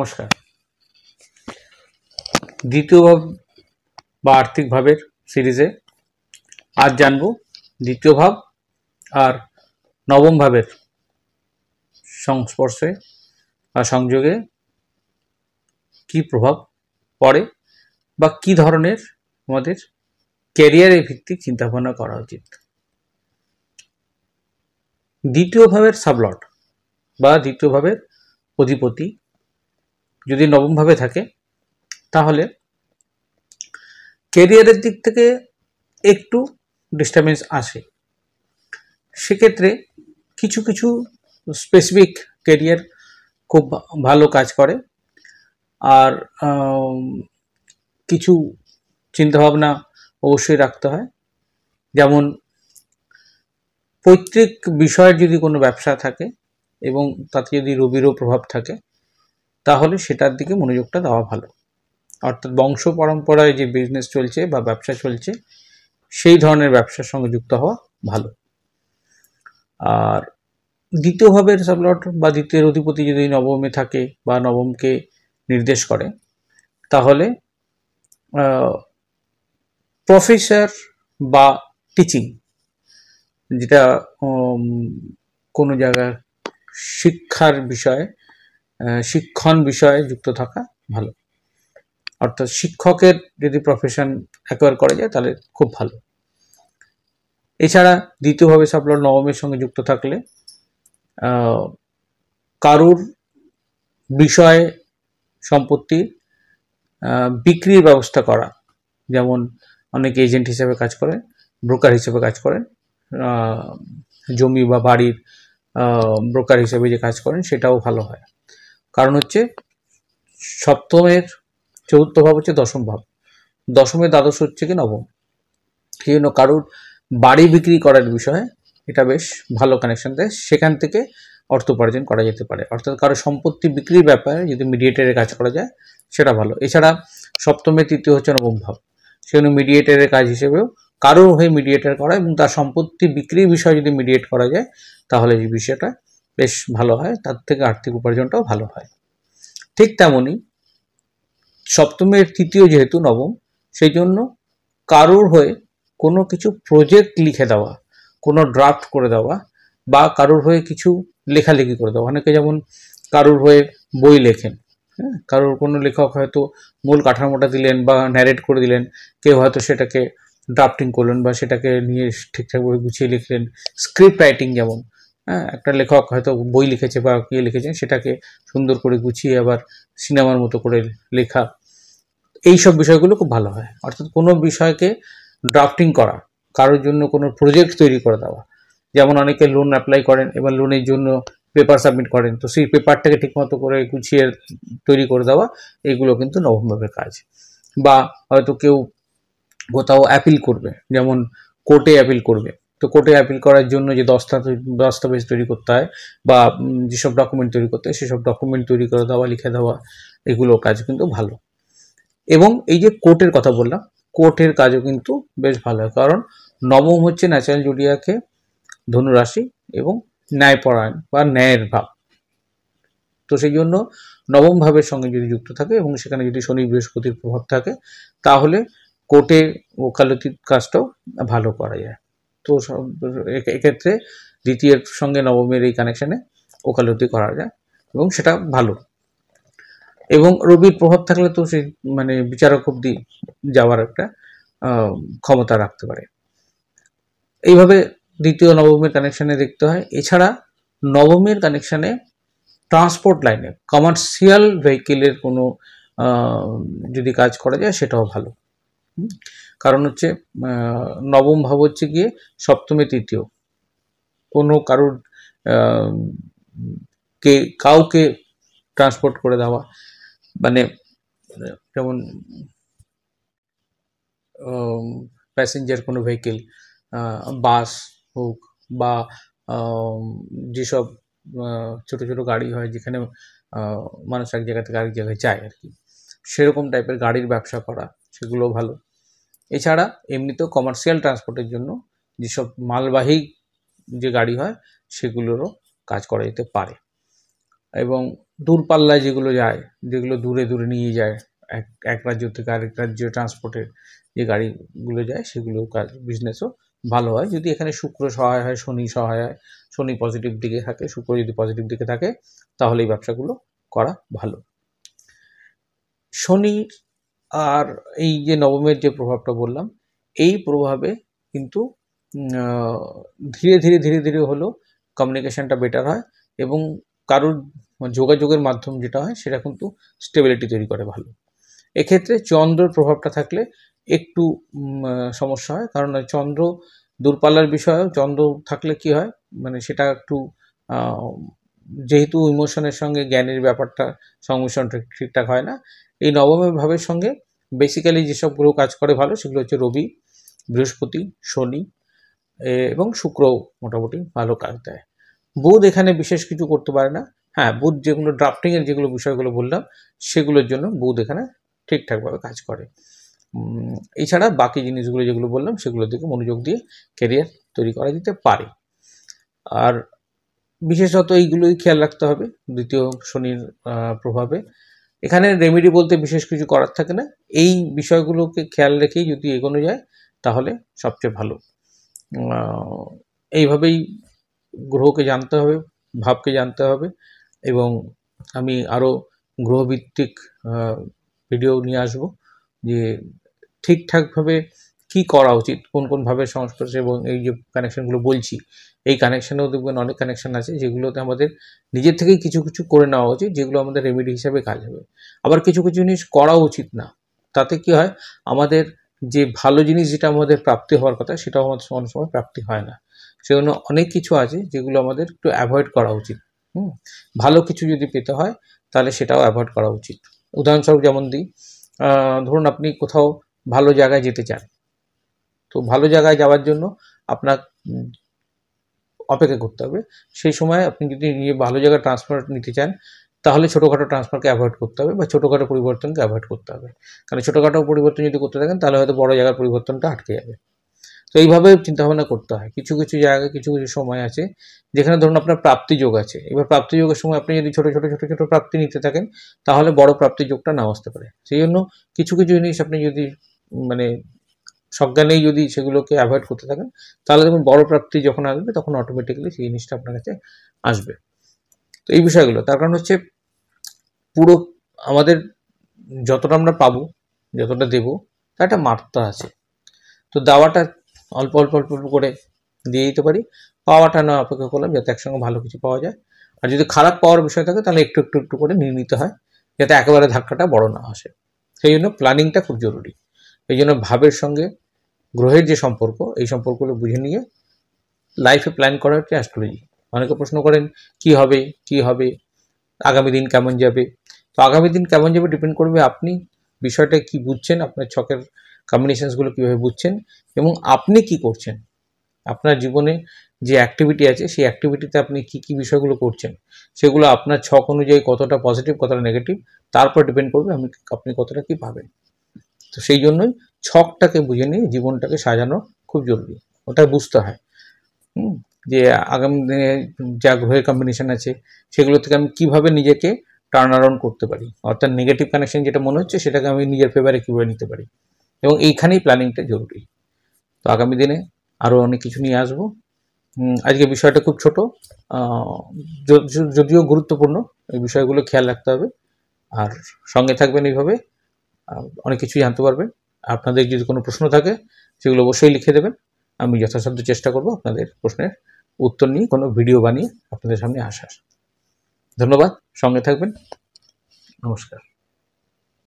নমস্কার। দ্বিতীয় ভাব বা আর্থিক ভাবের সিরিজে আজ জানব দ্বিতীয় ভাব আর নবম ভাবের সংস্পর্শে বা সংযোগে কি প্রভাব পড়ে বা কি ধরনের আমাদের ক্যারিয়ারে ভিত্তিক চিন্তাভাবনা করা উচিত। দ্বিতীয় ভাবের সাবলট বা দ্বিতীয় ভাবের অধিপতি যদি নবম ভাবে থাকে তাহলে ক্যারিয়ারের দিক থেকে একটু ডিস্টারবেন্স আসে। সেক্ষেত্রে কিছু কিছু স্পেসিফিক ক্যারিয়ার খুব ভালো কাজ করে, আর কিছু চিন্তাভাবনা অবশ্যই রাখতে হয়। যেমন পৈতৃক বিষয়ের যদি কোনো ব্যবসা থাকে এবং তাতে যদি রবিরও প্রভাব থাকে তাহলে সেটার দিকে মনোযোগটা দেওয়া ভালো। অর্থাৎ বংশ পরম্পরায় যে বিজনেস চলছে বা ব্যবসা চলছে সেই ধরনের ব্যবসার সঙ্গে যুক্ত হওয়া ভালো। আর দ্বিতীয় ভাবের সাবলট বা দ্বিতীয় অধিপতি যদি নবমে থাকে বা নবমকে নির্দেশ করে তাহলে প্রফেসর বা টিচিং, যেটা কোনো জায়গায় শিক্ষার বিষয়ে শিক্ষণ বিষয়ে যুক্ত থাকা ভালো। অর্থাৎ শিক্ষকের যদি প্রফেশন অ্যাকোয়ার করা যায় তাহলে খুব ভালো। এছাড়া দ্বিতীয়ভাবে সাবলট নবমের সঙ্গে যুক্ত থাকলে কারুর বিষয়ে সম্পত্তি বিক্রির ব্যবস্থা করা, যেমন অনেকে এজেন্ট হিসেবে কাজ করেন, ব্রোকার হিসেবে কাজ করেন, জমি বা বাড়ির ব্রোকার হিসেবে যে কাজ করেন সেটাও ভালো হয়। কারণ হচ্ছে সপ্তমের চতুর্থ ভাব হচ্ছে দশম ভাব, দশমের দ্বাদশ হচ্ছে কি নবম। সেই জন্য কারুর বাড়ি বিক্রি করার বিষয়ে এটা বেশ ভালো কানেকশন দেয়, সেখান থেকে অর্থ উপার্জন করা যেতে পারে। অর্থাৎ কারো সম্পত্তি বিক্রির ব্যাপারে যদি মিডিয়েটারের কাজ করা যায় সেটা ভালো। এছাড়া সপ্তমের তৃতীয় হচ্ছে নবম ভাব, সেজন্য মিডিয়েটারের কাজ হিসেবেও কারোর হয়ে মিডিয়েটার করা এবং তার সম্পত্তি বিক্রির বিষয়ে যদি মিডিয়েট করা যায় তাহলে এই বিষয়টা বেশ ভালো হয়, তার থেকে আর্থিক উপার্জনটাও ভালো হয়। ঠিক তেমনই সপ্তমের তৃতীয় যেহেতু নবম, সেই জন্য কারোর হয়ে কোনো কিছু প্রজেক্ট লিখে দেওয়া, কোনো ড্রাফট করে দেওয়া বা কারোর হয়ে কিছু লেখালেখি করে দেওয়া। অনেকে যেমন কারোর হয়ে বই লেখেন, হ্যাঁ, কারোর কোনো লেখক হয়তো মূল কাঠামোটা দিলেন বা ন্যারেট করে দিলেন, কেউ হয়তো সেটাকে ড্রাফটিং করলেন বা সেটাকে নিয়ে ঠিকঠাকভাবে গুছিয়ে লিখলেন। স্ক্রিপ্ট রাইটিং যেমন, হ্যাঁ, একটা লেখক হয়তো বই লিখেছে বা কে লিখেছেন সেটাকে সুন্দর করে গুছিয়ে আবার সিনেমার মতো করে লেখা, এইসব বিষয়গুলো খুব ভালো হয়। অর্থাৎ কোনো বিষয়কে ড্রাফটিং করা, কারোর জন্য কোনো প্রজেক্ট তৈরি করে দেওয়া, যেমন অনেকে লোন অ্যাপ্লাই করেন, এবার লোনের জন্য পেপার সাবমিট করেন, তো সেই পেপারটাকে ঠিকমতো করে গুছিয়ে তৈরি করে দেওয়া, এগুলো কিন্তু নবমভাবের কাজ। বা হয়তো কেউ কোথাও অ্যাপিল করবে, যেমন কোর্টে অ্যাপিল করবে, তো কোর্টে অ্যাপিল করার জন্য যে দস্তাবেজ তৈরি করতে হয় বা যেসব ডকুমেন্ট তৈরি করতে হয় সেসব ডকুমেন্ট তৈরি করে দেওয়া, লিখে দেওয়া, এগুলো কাজ কিন্তু ভালো। এবং এই যে কোর্টের কথা বললাম, কোর্টের কাজও কিন্তু বেশ ভালো হয়, কারণ নবম হচ্ছে ন্যাচারাল জোডিয়াকে ধনুরাশি এবং ন্যায়পরায়ণ বা ন্যায়ের ভাব। তো সেই জন্য নবম ভাবের সঙ্গে যদি যুক্ত থাকে এবং সেখানে যদি শনি বৃহস্পতির প্রভাব থাকে তাহলে কোর্টে ওকালতির কাজটাও ভালো করা যায়। তো এক্ষেত্রে দ্বিতীয়ের সঙ্গে নবমের এই কানেকশানে ওকালতি করা যায় এবং সেটা ভালো। এবং রবির প্রভাব থাকলে তো সেই বিচারক অব্দি যাওয়ার একটা ক্ষমতা রাখতে পারে। এইভাবে দ্বিতীয় নবমের কানেকশানে দেখতে হয়। এছাড়া নবমের কানেকশানে ট্রান্সপোর্ট লাইনে কমার্শিয়াল ভেহিকেলের কোনো যদি কাজ করা যায় সেটাও ভালো। কারণ হচ্ছে নবম ভাব হচ্ছে গিয়ে সপ্তমে তৃতীয়, কোনো কারোর কাউকে ট্রান্সপোর্ট করে দেওয়া, যেমন প্যাসেঞ্জার কোনো ভেহিকেল, বাস হোক বা যেসব ছোট ছোট গাড়ি হয় যেখানে মানুষ এক জায়গা থেকে আরেক জায়গায় যায় আর কি, সেরকম টাইপের গাড়ির ব্যবসা করা, সেগুলো ভালো। এছাড়া এমনিতেও কমার্শিয়াল ট্রান্সপোর্টের জন্য যেসব মালবাহী যে গাড়ি হয় সেগুলোরও কাজ করা যেতে পারে। এবং দূরপাল্লায় যেগুলো যায়, যেগুলো দূরে দূরে নিয়ে যায়, এক রাজ্য থেকে আরেক রাজ্যে ট্রান্সপোর্টের যে গাড়িগুলো যায়, সেগুলো বিজনেসও ভালো হয় যদি এখানে শুক্র সহায় হয়, শনি সহায় হয়। শনি পজিটিভ দিকে থাকে, শুক্র যদি পজিটিভ দিকে থাকে, তাহলে এই ব্যবসাগুলো করা ভালো। শনি আর এই যে নবমের যে প্রভাবটা বললাম, এই প্রভাবে কিন্তু ধীরে ধীরে ধীরে ধীরে হলেও কমিউনিকেশনটা বেটার হয় এবং কারোর যোগাযোগের মাধ্যম যেটা হয় সেটা কিন্তু স্টেবিলিটি তৈরি করে ভালো। এক্ষেত্রে চন্দ্রের প্রভাবটা থাকলে একটু সমস্যা হয়, কারণ চন্দ্র দূরপাল্লার বিষয়েও চন্দ্র থাকলে কি হয়, মানে সেটা একটু যেহেতু ইমোশনের সঙ্গে জ্ঞানের ব্যাপারটা সংমিশ্রণ ঠিকঠাক হয় না। এই নবমের ভাবের সঙ্গে বেসিক্যালি যেসব গ্রহ কাজ করে ভালো সেগুলো হচ্ছে রবি, বৃহস্পতি, শনি এবং শুক্র মোটামুটি ভালো কাজ দেয়। বুধ এখানে বিশেষ কিছু করতে পারে না। হ্যাঁ, বুধ যেগুলো ড্রাফটিংয়ের যেগুলো বিষয়গুলো বললাম সেগুলোর জন্য বুধ এখানে ঠিকঠাকভাবে কাজ করে। এছাড়া বাকি জিনিসগুলো যেগুলো বললাম সেগুলোর দিকে মনোযোগ দিয়ে ক্যারিয়ার তৈরি করা যেতে পারে। আর বিশেষত এইগুলোই খেয়াল রাখতে হবে দ্বিতীয় শনির প্রভাবে। এখানে রেমেডি বলতে বিশেষ কিছু করার থাকে না, এই বিষয়গুলোকে খেয়াল রেখেই যদি এগোনো যায় তাহলে সবচেয়ে ভালো। এইভাবেই গ্রহকে জানতে হবে, ভাবকে জানতে হবে, এবং আমি আরও গ্রহভিত্তিক ভিডিও নিয়ে আসব যে ঠিকঠাকভাবে কি করা উচিত, কোন কোন ভাবে সংস্পর্শে, এবং এই যে কানেকশনগুলো বলছি এই কানেকশানেও দেখবেন অনেক কানেকশান আছে যেগুলোতে আমাদের নিজের থেকেই কিছু কিছু করে নেওয়া উচিত, যেগুলো আমাদের রেমেডি হিসাবে কাজ হবে। আবার কিছু কিছু জিনিস করা উচিত না, তাতে কি হয় আমাদের যে ভালো জিনিস যেটা আমাদের প্রাপ্তি হওয়ার কথা সেটাও আমাদের অনেক সময় প্রাপ্তি হয় না। সেজন্য অনেক কিছু আছে যেগুলো আমাদের একটু অ্যাভয়েড করা উচিত। ভালো কিছু যদি পেতে হয় তাহলে সেটাও অ্যাভয়েড করা উচিত। উদাহরণস্বরূপ যেমন দিই, ধরুন আপনি কোথাও ভালো জায়গায় যেতে চান, তো ভালো জায়গায় যাওয়ার জন্য আপনার অপেক্ষা করতে হবে। সেই সময় আপনি যদি নিয়ে ভালো জায়গায় ট্রান্সফার নিতে চান তাহলে ছোটোখাটো ট্রান্সফারকে অ্যাভয়েড করতে হবে বা ছোটোখাটো পরিবর্তনকে অ্যাভয়েড করতে হবে। কারণ ছোটোখাটো পরিবর্তন যদি করতে থাকেন তাহলে হয়তো বড় জায়গার পরিবর্তনটা আটকে যাবে। তো এইভাবে চিন্তাভাবনা করতে হয়। কিছু কিছু জায়গায় কিছু কিছু সময় আছে যেখানে ধরুন আপনার প্রাপ্তি যোগ আছে। এবার প্রাপ্তি যোগের সময় আপনি যদি ছোটো ছোটো ছোটো ছোটো প্রাপ্তি নিতে থাকেন তাহলে বড় প্রাপ্তি যোগটা নাও আসতে পারে। সেই জন্য কিছু কিছু জিনিস আপনি যদি মানে সজ্ঞানেই যদি সেগুলোকে অ্যাভয়েড করতে থাকেন তাহলে দেখুন বড় প্রাপ্তি যখন আসবে তখন অটোমেটিক্যালি সেই জিনিসটা আপনার কাছে আসবে। তো এই বিষয়গুলো তার কারণ হচ্ছে পুরো আমাদের যতটা আমরা পাবো, যতটা দেবো তার একটা মাত্রা আছে। তো দেওয়াটা অল্প অল্প অল্প অল্প করে দিয়ে দিতে পারি, পাওয়াটা না অপেক্ষা করলাম যাতে একসঙ্গে ভালো কিছু পাওয়া যায়। আর যদি খারাপ পাওয়ার বিষয় থাকে তাহলে একটু একটু একটু করে নিয়ে নিতে হয় যাতে একেবারে ধাক্কাটা বড় না আসে। সেই জন্য প্ল্যানিংটা খুব জরুরি। এই জন্য ভাবের সঙ্গে গ্রহের যে সম্পর্ক, এই সম্পর্কগুলো বুঝে নিয়ে লাইফে প্ল্যান করা হচ্ছে অ্যাস্ট্রোলজি। অনেকে প্রশ্ন করেন কি হবে কি হবে, আগামী দিন কেমন যাবে। তো আগামী দিন কেমন যাবে ডিপেন্ড করবে আপনি বিষয়টা কি বুঝছেন, আপনার ছকের কম্বিনেশনসগুলো কীভাবে বুঝছেন এবং আপনি কি করছেন। আপনার জীবনে যে অ্যাক্টিভিটি আছে সেই অ্যাক্টিভিটিতে আপনি কি কি বিষয়গুলো করছেন সেগুলো আপনার ছক অনুযায়ী কতটা পজিটিভ কতটা নেগেটিভ তার উপর ডিপেন্ড করবে আপনি কতটা কি পাবেন। তো সেই জন্যই ছকটাকে বুঝে নিয়ে জীবনটাকে সাজানো খুব জরুরি, ওটা বুঝতে হয়। যে আগামী দিনে যা গ্রহের কম্বিনেশন আছে সেগুলো থেকে আমি কীভাবে নিজেকে টার্ন অ্যারাউন্ড করতে পারি, অর্থাৎ নেগেটিভ কানেকশন যেটা মনে হচ্ছে সেটাকে আমি নিজের ফেভারে কীভাবে নিতে পারি, এবং এইখানেই প্ল্যানিংটা জরুরি। তো আগামী দিনে আরও অনেক কিছু নিয়ে আসবো। আজকে বিষয়টা খুব ছোট, যদিও গুরুত্বপূর্ণ, এই বিষয়গুলো খেয়াল রাখতে হবে। আর সঙ্গে থাকবেন, এইভাবে অনেক কিছুই জানতে পারবেন। আপনাদের যদি কোনো প্রশ্ন থাকে সেগুলো অবশ্যই লিখে দেবেন, আমি যথাসাধ্য চেষ্টা করব আপনাদের প্রশ্নের উত্তর নিয়ে কোনো ভিডিও বানিয়ে আপনাদের সামনে আসার। ধন্যবাদ, সঙ্গে থাকবেন, নমস্কার।